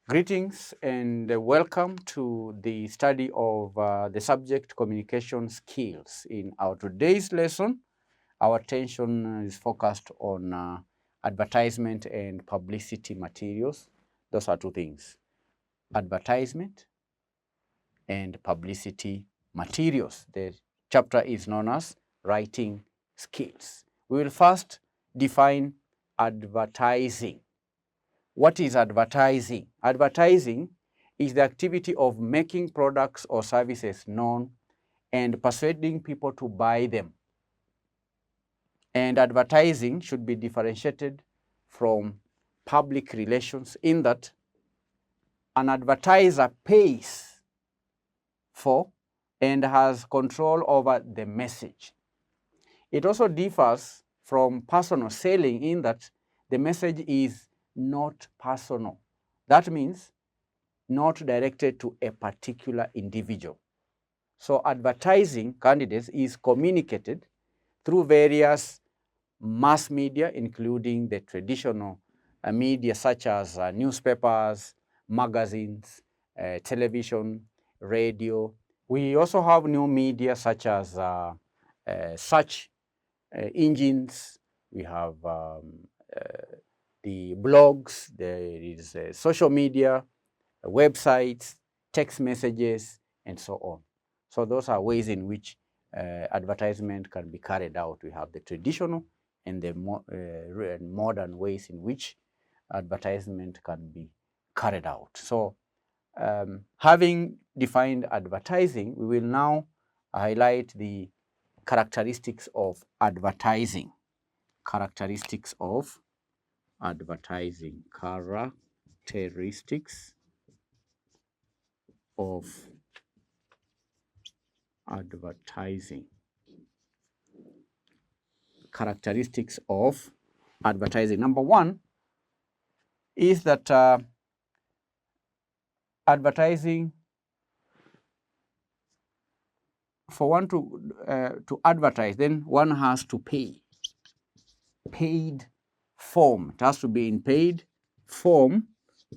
Greetings and welcome to the study of the subject communication skills. In our today's lesson, our attention is focused on advertisement and publicity materials. Those are two things: advertisement and publicity materials. The chapter is known as writing skills. We will first define advertising. What is advertising? Advertising is the activity of making products or services known and persuading people to buy them. And advertising should be differentiated from public relations in that an advertiser pays for and has control over the message. It also differs from personal selling in that the message is not personal. That means not directed to a particular individual. So advertising candidates is communicated through various mass media, including the traditional media such as newspapers, magazines, television, radio. We also have new media such as search engines. We have the blogs, there is social media, websites, text messages, and so on. So those are ways in which advertisement can be carried out. We have the traditional and the modern ways in which advertisement can be carried out. So having defined advertising, we will now highlight the characteristics of advertising. Characteristics of advertising. Characteristics of advertising. Characteristics of advertising. Number one is that advertising, for one to advertise, then one has to pay. Paid form. It has to be in paid form.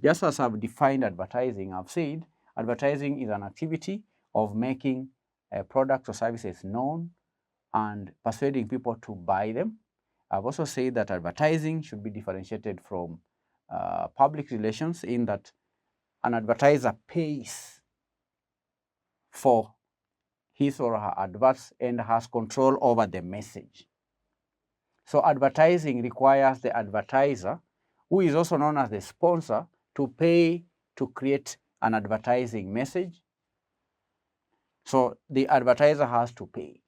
Just as I've defined advertising, I've said advertising is an activity of making products or services known and persuading people to buy them. I've also said that advertising should be differentiated from public relations in that an advertiser pays for his or her adverts and has control over the message. So advertising requires the advertiser, who is also known as the sponsor, to pay to create an advertising message. So the advertiser has to pay.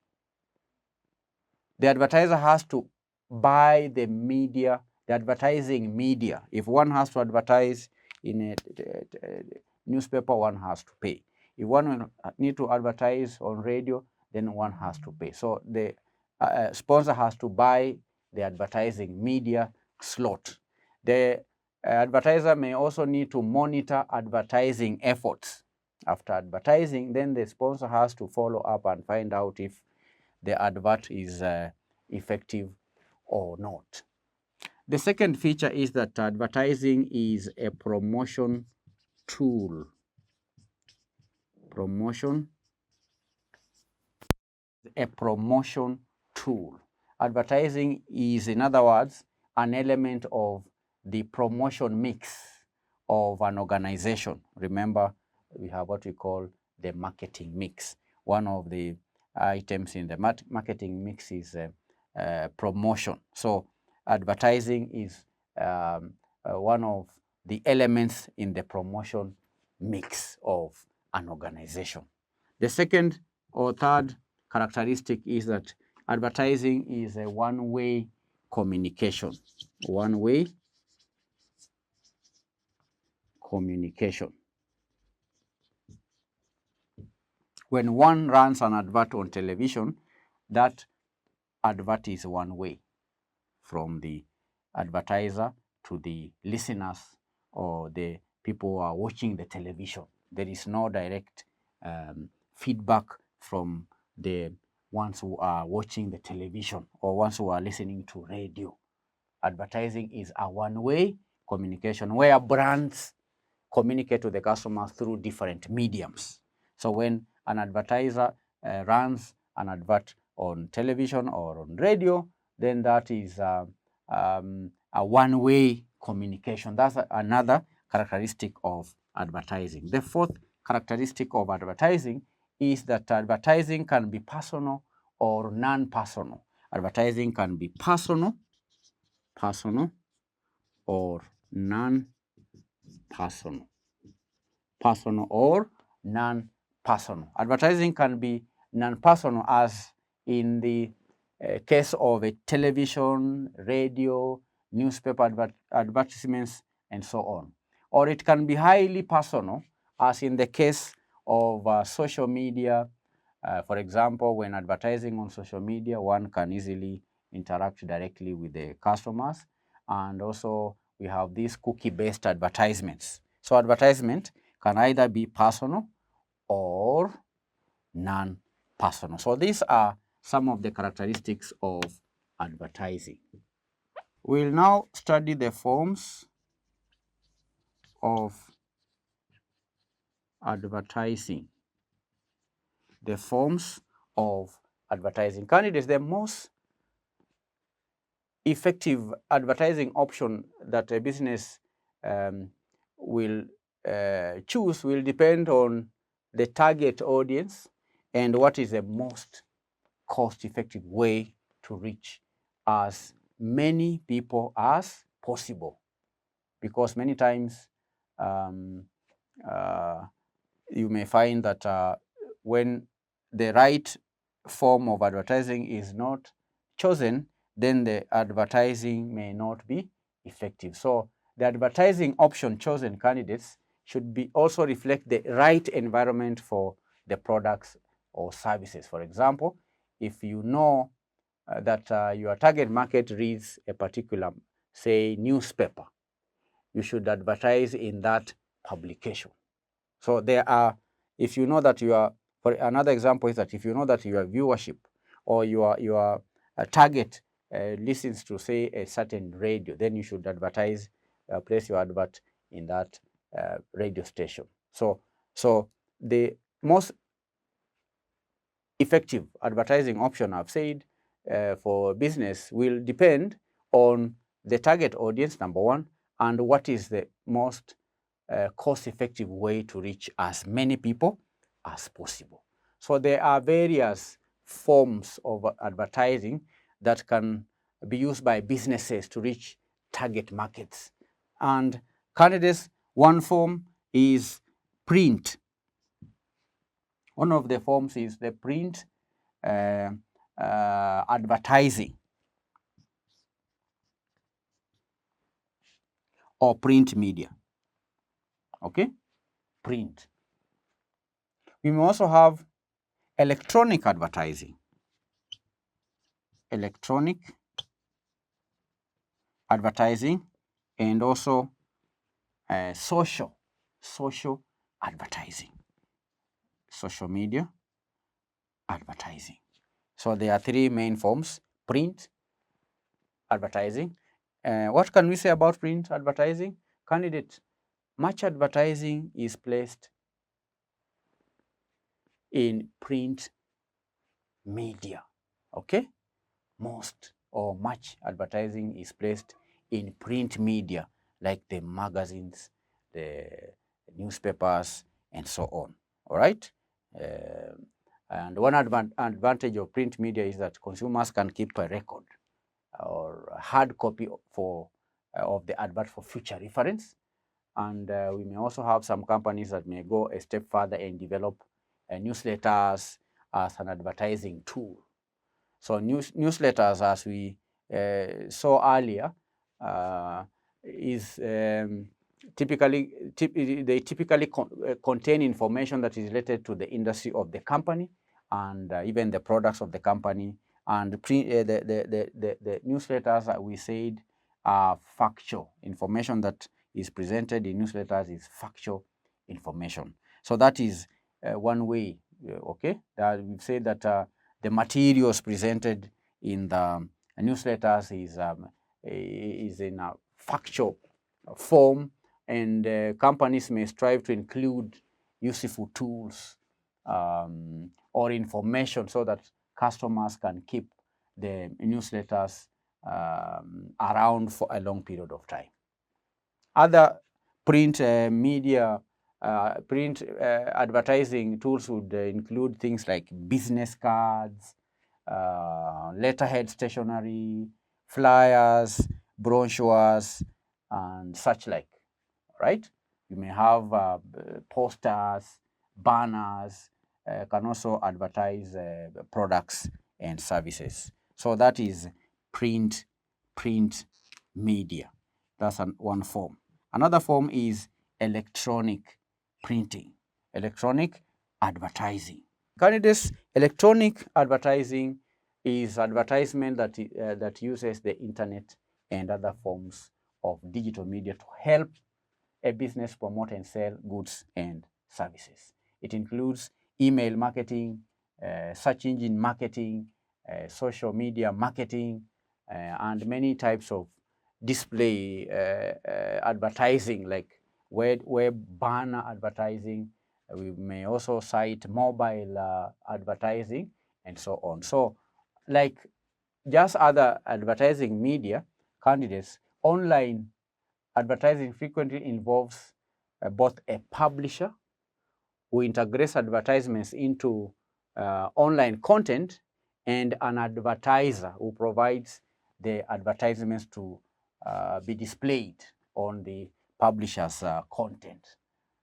The advertiser has to buy the media, the advertising media. If one has to advertise in a newspaper, one has to pay. If one need to advertise on radio, then one has to pay. So the sponsor has to buy the advertising media slot. The advertiser may also need to monitor advertising efforts. After advertising, then the sponsor has to follow up and find out if the advert is effective or not. The second feature is that advertising is a promotion tool. A promotion tool. Advertising is, in other words, an element of the promotion mix of an organization. Remember, we have what we call the marketing mix. One of the items in the marketing mix is promotion. So advertising is one of the elements in the promotion mix of an organization. The second or third characteristic is that advertising is a one-way communication. One-way communication. When one runs an advert on television, that advert is one way from the advertiser to the listeners or the people who are watching the television. There is no direct feedback from the ones who are watching the television or ones who are listening to radio. advertising is a one-way communication where brands communicate to the customers through different mediums. So when an advertiser runs an advert on television or on radio, then that is a one-way communication. That's another characteristic of advertising. The fourth characteristic of advertising is that advertising can be personal or non-personal. Advertising can be personal or non-personal. Personal or non-personal. Advertising can be non-personal, as in the case of a television, radio, newspaper advertisements, and so on. Or it can be highly personal, as in the case of social media. For example, when advertising on social media, one can easily interact directly with the customers. And also, we have these cookie-based advertisements. So advertisement can either be personal or non-personal. So these are some of the characteristics of advertising. We'll now study the forms of advertising. The forms of advertising. Candidates, the most effective advertising option that a business will choose will depend on the target audience and what is the most cost-effective way to reach as many people as possible. Because many times you may find that when the right form of advertising is not chosen, then the advertising may not be effective. So the advertising option chosen, candidates, should be also reflect the right environment for the products or services. For example, if you know that your target market reads a particular, say, newspaper, you should advertise in that publication. So there are, if you know that you are, for another example is that if you know that your viewership or your target listens to, say, a certain radio, then you should advertise, place your advert in that radio station. So the most effective advertising option, I've said, for business will depend on the target audience, number one, and what is the most cost-effective way to reach as many people as possible. So there are various forms of advertising that can be used by businesses to reach target markets. And candidates, one form is print. One of the forms is the print advertising or print media. Okay, print. We may also have electronic advertising. Electronic advertising, and also social advertising, social media advertising. So there are three main forms: print advertising. What can we say about print advertising? Candidate, much advertising is placed in print media. Okay, most or much advertising is placed in print media, like the magazines, the newspapers, and so on. All right. And one advantage of print media is that consumers can keep a record or a hard copy of the advert for future reference. And we may also have some companies that may go a step further and develop newsletters as an advertising tool. So newsletters, as we saw earlier, typically contain information that is related to the industry of the company and even the products of the company. And the newsletters that we said are factual information that is presented in newsletters is factual information. So that is one way. Okay, that we've said that the materials presented in the newsletters is in a factual form, and companies may strive to include useful tools or information so that customers can keep the newsletters around for a long period of time. Other print media, print advertising tools would include things like business cards, letterhead stationery, flyers, brochures, and such like, right? You may have posters, banners, can also advertise products and services. So that is print media. That's one form. Another form is electronic printing, electronic advertising. Candidates, electronic advertising is advertisement that uses the internet and other forms of digital media to help a business promote and sell goods and services. It includes email marketing, search engine marketing, social media marketing, and many types of display advertising like web banner advertising. We may also cite mobile advertising and so on. So like just other advertising media, candidates, online advertising frequently involves both a publisher who integrates advertisements into online content and an advertiser who provides the advertisements to be displayed on the publisher's content.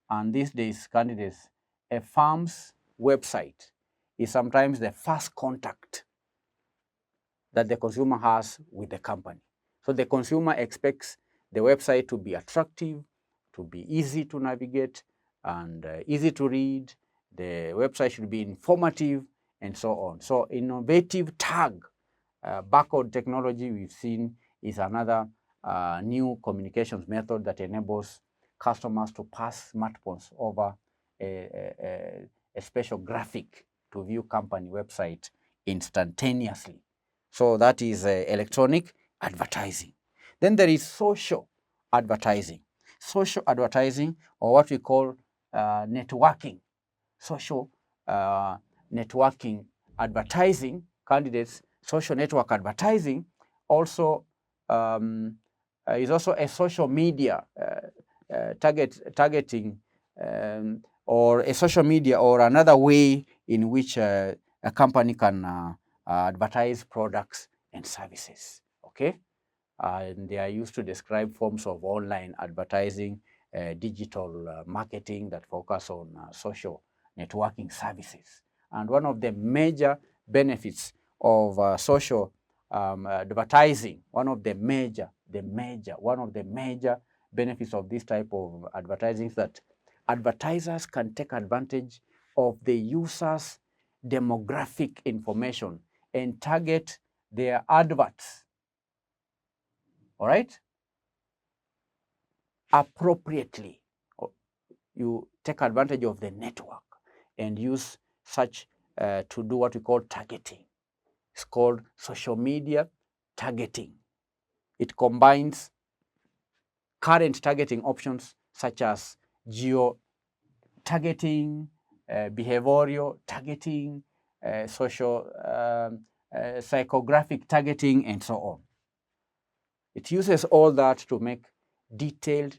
And these days, candidates, a firm's website is sometimes the first contact that the consumer has with the company. So the consumer expects the website to be attractive, to be easy to navigate, and easy to read. The website should be informative, and so on. So innovative tag, barcode technology we've seen is another new communications method that enables customers to pass smartphones over a special graphic to view company website instantaneously. So that is electronic advertising. Then there is social advertising. Social advertising, or what we call networking. Social networking advertising, candidates, social network advertising also is also a social media targeting or a social media or another way in which a company can advertise products and services, okay? And they are used to describe forms of online advertising, digital marketing that focus on social networking services. And one of the major benefits of social advertising, one of the major benefits of this type of advertising is that advertisers can take advantage of the user's demographic information and target their adverts, all right, appropriately. You take advantage of the network and use such to do what we call targeting. It's called social media targeting. It combines current targeting options such as geo-targeting, behavioral targeting, social psychographic targeting, and so on. It uses all that to make detailed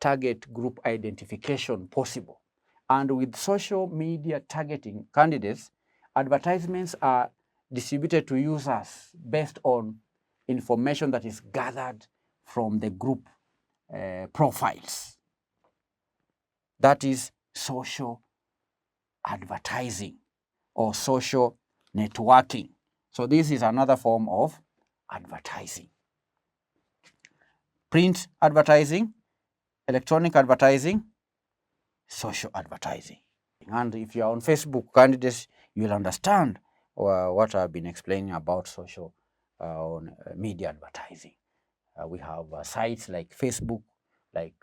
target group identification possible. And with social media targeting, candidates, advertisements are distributed to users based on information that is gathered from the group profiles. That is social advertising or social networking. So this is another form of advertising. Print advertising, electronic advertising, social advertising. And if you are on Facebook, candidates, you will understand what I've been explaining about social media advertising. We have sites like Facebook, like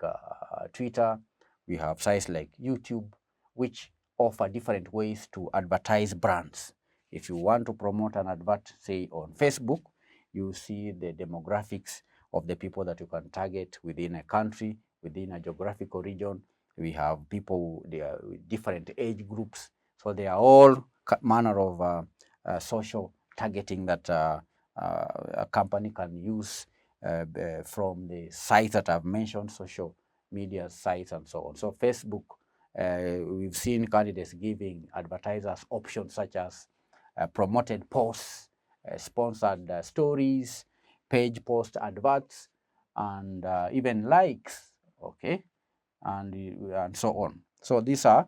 Twitter. We have sites like YouTube, which offer different ways to advertise brands. If you want to promote an advert, say on Facebook, you see the demographics of the people that you can target within a country, within a geographical region. We have people, they are with different age groups. So they are all manner of social targeting that a company can use from the sites that I've mentioned, social media sites and so on. So Facebook, we've seen candidates giving advertisers options such as promoted posts, sponsored stories, page post adverts, and even likes, okay, and so on. So these are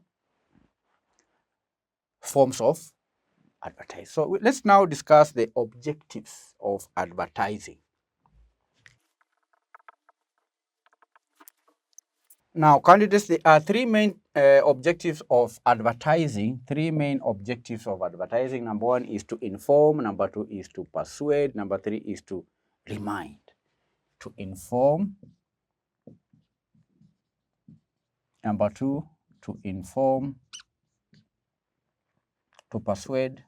forms of advertising. So let's now discuss the objectives of advertising. Now, candidates, there are three main objectives of advertising. Three main objectives of advertising. Number one is to inform. Number two is to persuade. Number three is to remind. To inform. Number two, to inform. To persuade.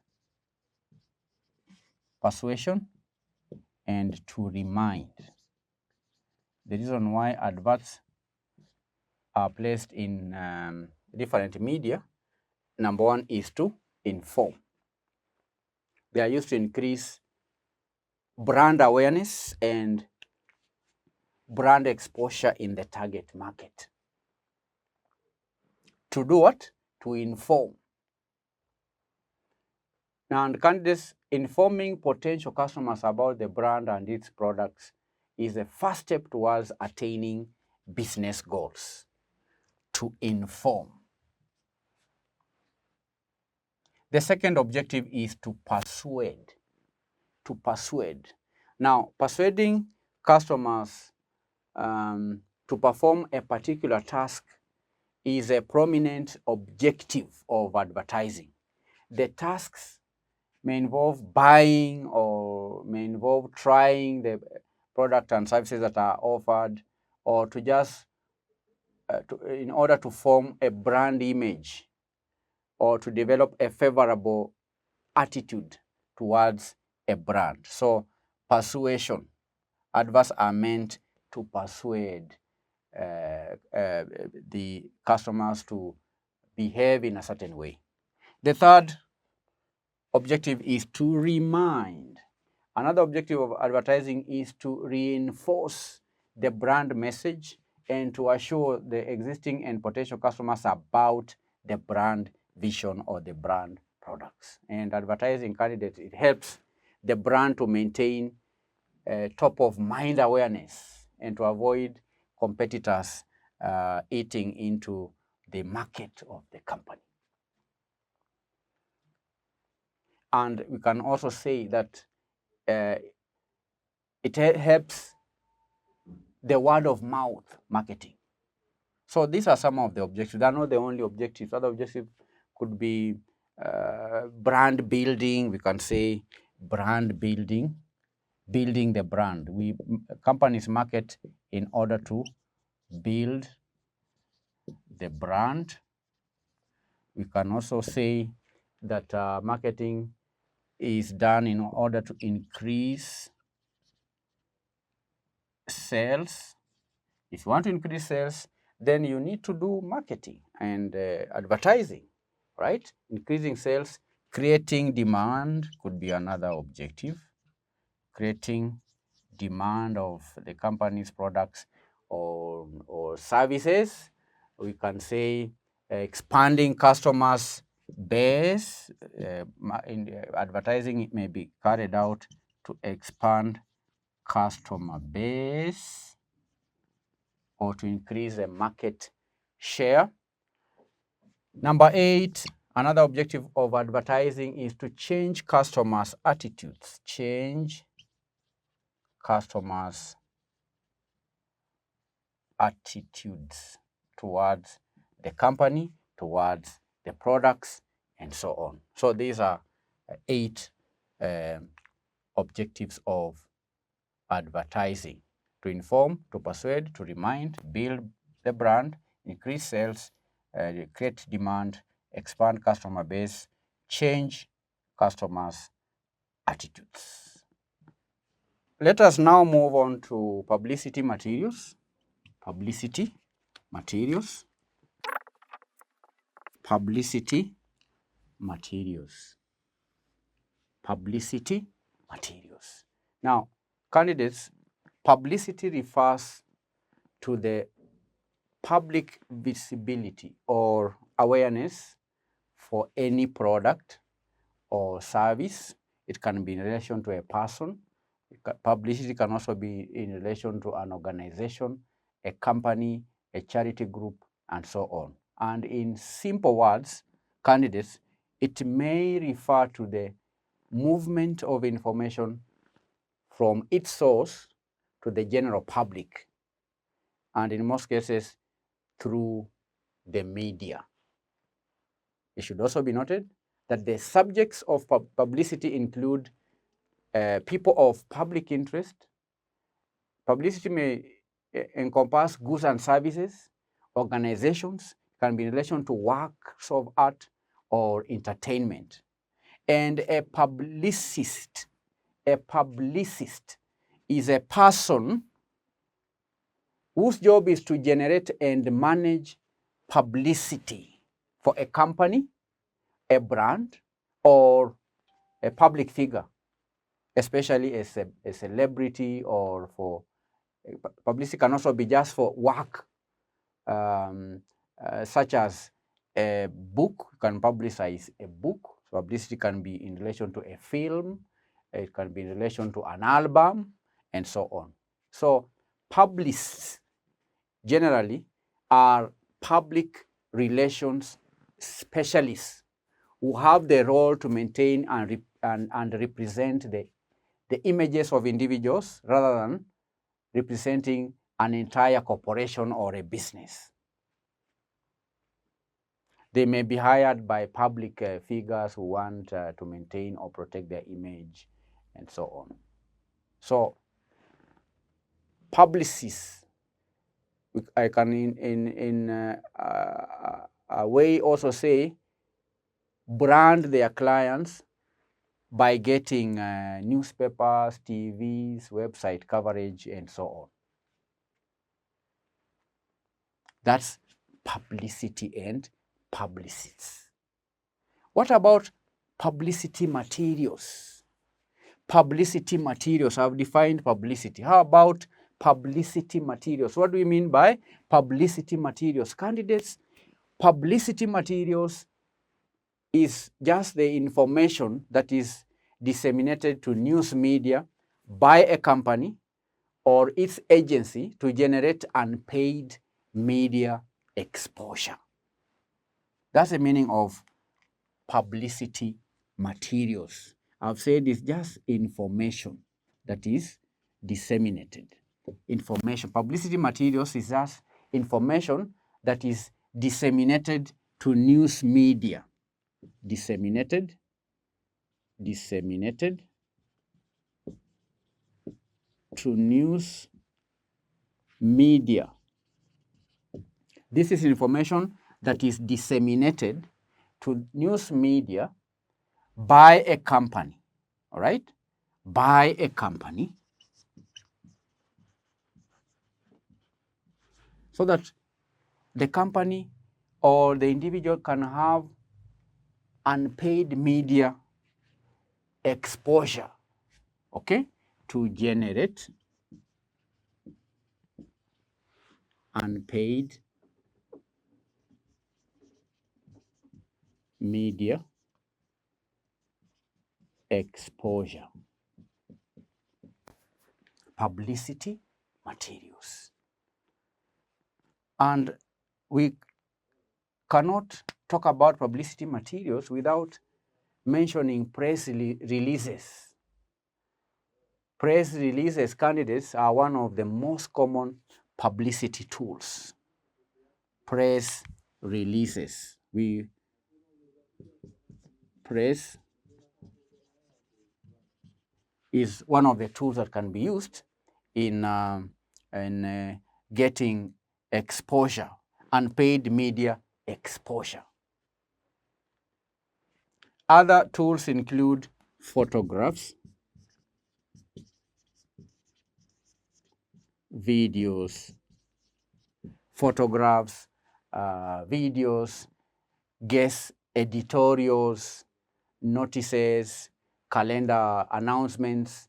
Persuasion. And to remind. The reason why adverts are placed in different media, number one is to inform. They are used to increase brand awareness and brand exposure in the target market. To do what? To inform. And candidates, informing potential customers about the brand and its products is the first step towards attaining business goals. To inform. The second objective is to persuade. To persuade. Now, persuading customers to perform a particular task is a prominent objective of advertising. The tasks may involve buying or may involve trying the product and services that are offered, or to just in order to form a brand image or to develop a favorable attitude towards a brand. So persuasion. Adverts are meant to persuade the customers to behave in a certain way. The third objective is to remind. Another objective of advertising is to reinforce the brand message and to assure the existing and potential customers about the brand vision or the brand products. And advertising candidates, it helps the brand to maintain top of mind awareness and to avoid competitors eating into the market of the company. And we can also say that it helps the word of mouth marketing. So these are some of the objectives. They are not the only objectives. Other objectives could be brand building. We can say brand building, building the brand. Companies market in order to build the brand. We can also say that marketing is done in order to increase sales. If you want to increase sales, then you need to do marketing and advertising, right? Increasing sales, creating demand could be another objective. Creating demand of the company's products or services. We can say expanding customers base. Advertising may be carried out to expand customer base or to increase the market share. Number 8, another objective of advertising is to change customers' attitudes. Change customers' attitudes towards the company, towards the products, and so on. So these are 8 objectives of advertising: to inform, to persuade, to remind, build the brand, increase sales, create demand, expand customer base, change customers' attitudes. Let us now move on to publicity materials. Publicity materials. Publicity materials. Publicity materials. Now, candidates, publicity refers to the public visibility or awareness for any product or service. It can be in relation to a person. Publicity can also be in relation to an organization, a company, a charity group, and so on. And in simple words, candidates, it may refer to the movement of information from its source to the general public, and in most cases, through the media. It should also be noted that the subjects of publicity include people of public interest. Publicity may encompass goods and services, organizations, can be in relation to works of art or entertainment. And a publicist is a person whose job is to generate and manage publicity for a company, a brand, or a public figure, especially a celebrity, or for publicity can also be just for work, such as a book. You can publicize a book. So publicity can be in relation to a film, it can be in relation to an album, and so on. So publicists generally are public relations specialists who have the role to maintain and represent the images of individuals rather than representing an entire corporation or a business. They may be hired by public figures who want to maintain or protect their image, and so on. So publicists, I can in a way also say, brand their clients by getting newspapers, TVs, website coverage, and so on. That's publicity and publicists. What about publicity materials? Publicity materials, I've defined publicity. How about publicity materials? What do we mean by publicity materials? Candidates, publicity materials is just the information that is disseminated to news media by a company or its agency to generate unpaid media exposure. That's the meaning of publicity materials. I've said it's just information that is disseminated. Information. Publicity materials is just information that is disseminated to news media. Disseminated to news media. This is information that is disseminated to news media by a company, all right? By a company, so that the company or the individual can have unpaid media exposure, okay, to generate unpaid media exposure. Publicity materials. And we cannot talk about publicity materials without mentioning press releases. Press releases, candidates, are one of the most common publicity tools. Press releases. Press is one of the tools that can be used in getting exposure, unpaid media exposure. Other tools include photographs, videos, photographs, videos, guest editorials, notices, calendar announcements,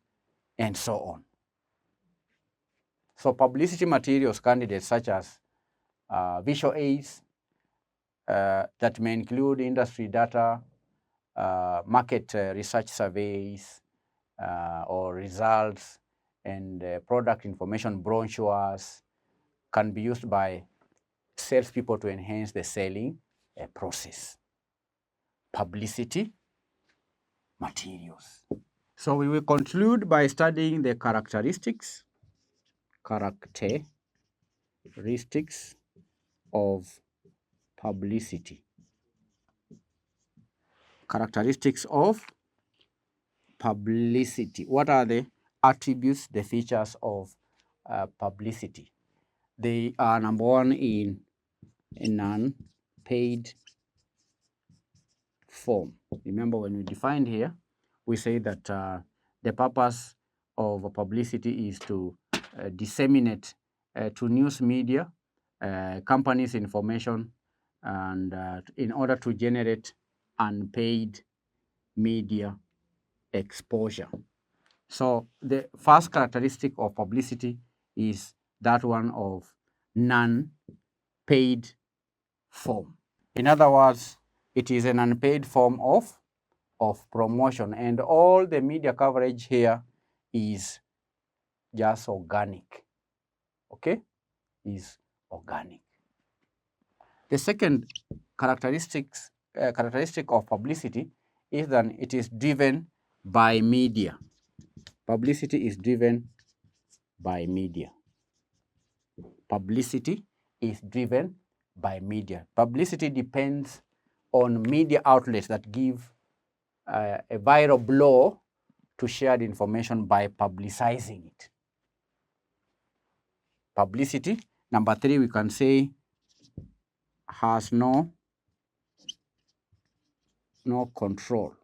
and so on. So publicity materials candidates such as visual aids that may include industry data, market research surveys or results, and product information brochures can be used by salespeople to enhance the selling process. Publicity materials. So we will conclude by studying the characteristics of publicity. Characteristics of publicity. What are the attributes, the features of publicity? They are number one in a non-paid form. Remember when we defined here, we say that the purpose of publicity is to disseminate to news media companies' information, and in order to generate unpaid media exposure. So the first characteristic of publicity is that one of non-paid form. In other words, it is an unpaid form of promotion, and all the media coverage here is just organic. Okay, is organic. The second characteristic of publicity is that it is driven by media. Publicity is driven by media. Publicity is driven by media. Publicity depends on media outlets that give a viral blow to shared information by publicizing it. Publicity, number three, we can say has no control.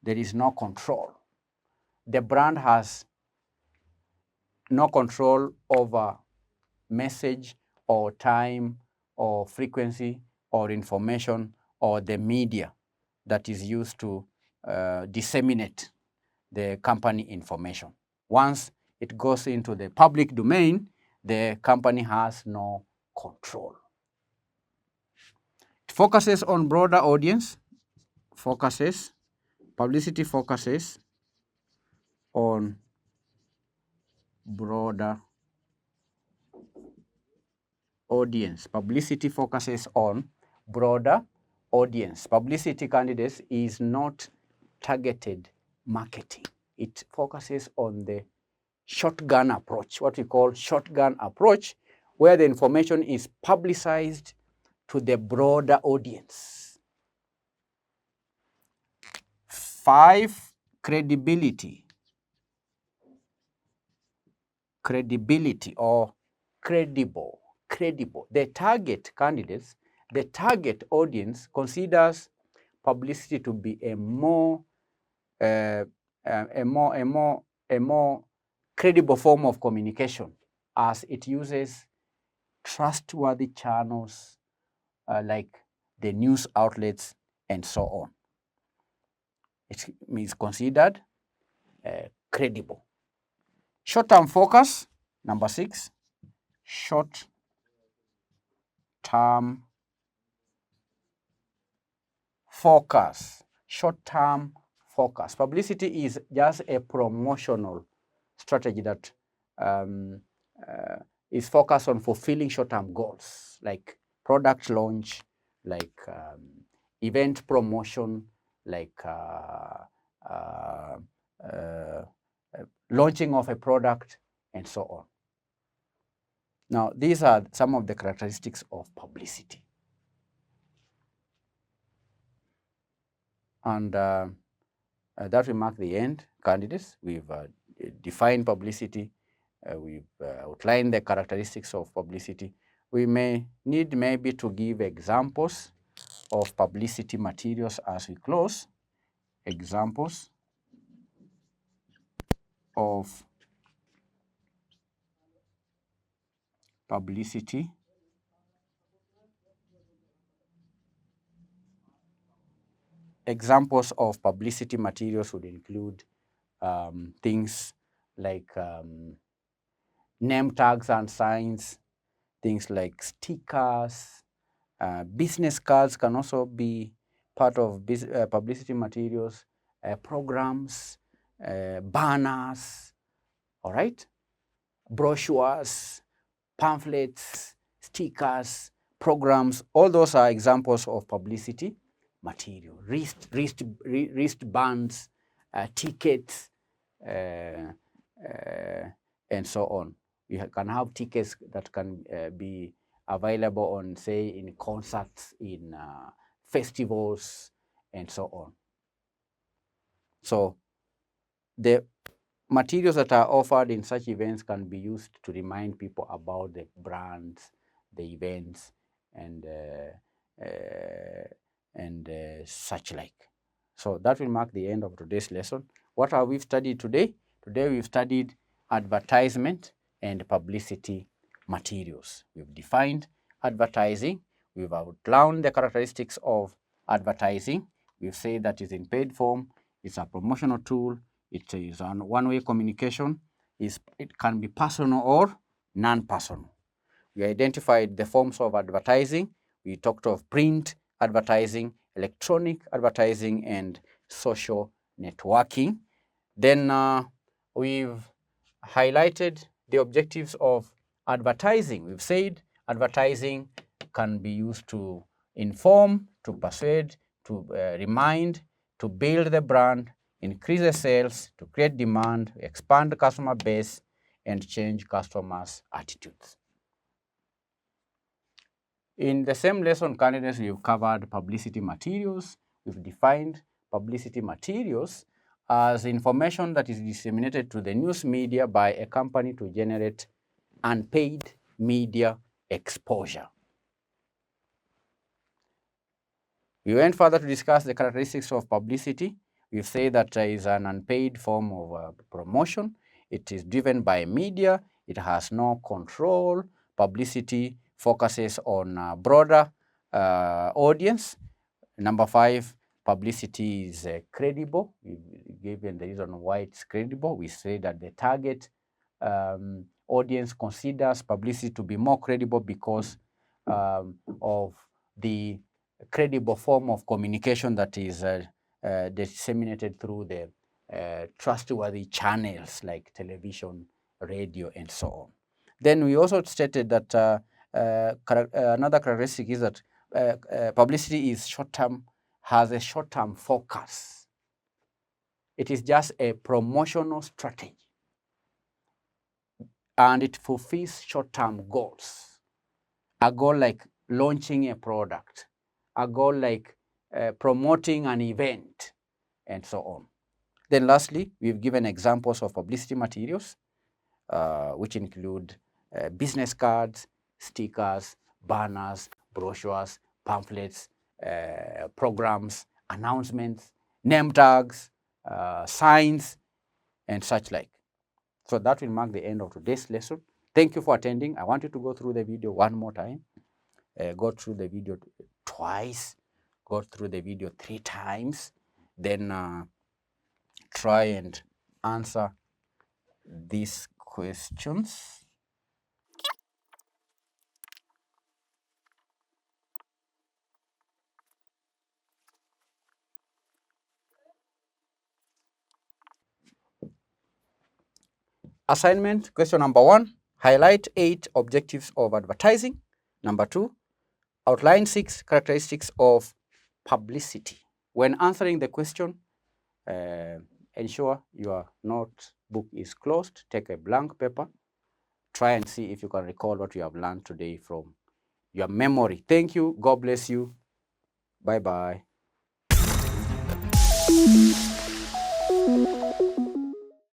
There is no control. The brand has no control over message or time or frequency or information or the media that is used to disseminate the company information. Once it goes into the public domain, the company has no control. It focuses on broader audience, publicity focuses on broader audience. Publicity focuses on broader audience. Publicity candidates is not targeted marketing. It focuses on the shotgun approach, what we call shotgun approach, where the information is publicized to the broader audience. 5, credibility. Credibility or credible. The target candidates, the target audience considers publicity to be a more credible form of communication, as it uses trustworthy channels like the news outlets and so on. It is considered credible. Short-term focus, number 6, short-term focus. Short-term focus. Publicity is just a promotional strategy that is focused on fulfilling short-term goals, like product launch, like event promotion, like launching of a product, and so on. Now, these are some of the characteristics of publicity. And that will mark the end, candidates. We've defined publicity. We've outlined the characteristics of publicity. We may need maybe to give examples of publicity materials as we close. Examples of publicity examples of publicity materials would include things like name tags and signs, things like stickers, business cards can also be part of publicity materials, programs, banners, all right, brochures, pamphlets, stickers, programs, all those are examples of publicity material. Wristbands, tickets, and so on. You can have tickets that can be available on, say, in concerts, in festivals, and so on. So the materials that are offered in such events can be used to remind people about the brands, the events, and such like. So that will mark the end of today's lesson. What have we studied today? Today we've studied advertisement and publicity materials. We've defined advertising. We've outlined the characteristics of advertising. We've said that it's in paid form. It's a promotional tool. It is on one-way communication. It can be personal or non-personal. We identified the forms of advertising. We talked of print advertising, electronic advertising, and social networking. Then we've highlighted the objectives of advertising. We've said advertising can be used to inform, to persuade, to remind, to build the brand, increase the sales, to create demand, expand the customer base, and change customers' attitudes. In the same lesson, candidates, we've covered publicity materials. We've defined publicity materials as information that is disseminated to the news media by a company to generate unpaid media exposure. We went further to discuss the characteristics of publicity. We say that it is an unpaid form of promotion. It is driven by media. It has no control. Publicity focuses on a broader audience. Number 5, publicity is credible. Given the reason why it's credible, we say that the target audience considers publicity to be more credible because of the credible form of communication that is disseminated through the trustworthy channels like television, radio, and so on. Then we also stated that another characteristic is that publicity is short-term, has a short-term focus. It is just a promotional strategy, and it fulfills short-term goals. A goal like launching a product, a goal like promoting an event, and so on. Then lastly, we've given examples of publicity materials, which include business cards, stickers, banners, brochures, pamphlets, programs, announcements, name tags, signs, and such like. So that will mark the end of today's lesson. Thank you for attending. I want you to go through the video one more time. Go through the video twice. Go through the video 3 times. Then try and answer these questions. Assignment, question number 1, highlight 8 objectives of advertising. Number 2, outline 6 characteristics of publicity. When answering the question, ensure your notebook is closed. Take a blank paper. Try and see if you can recall what you have learned today from your memory. Thank you. God bless you. Bye-bye.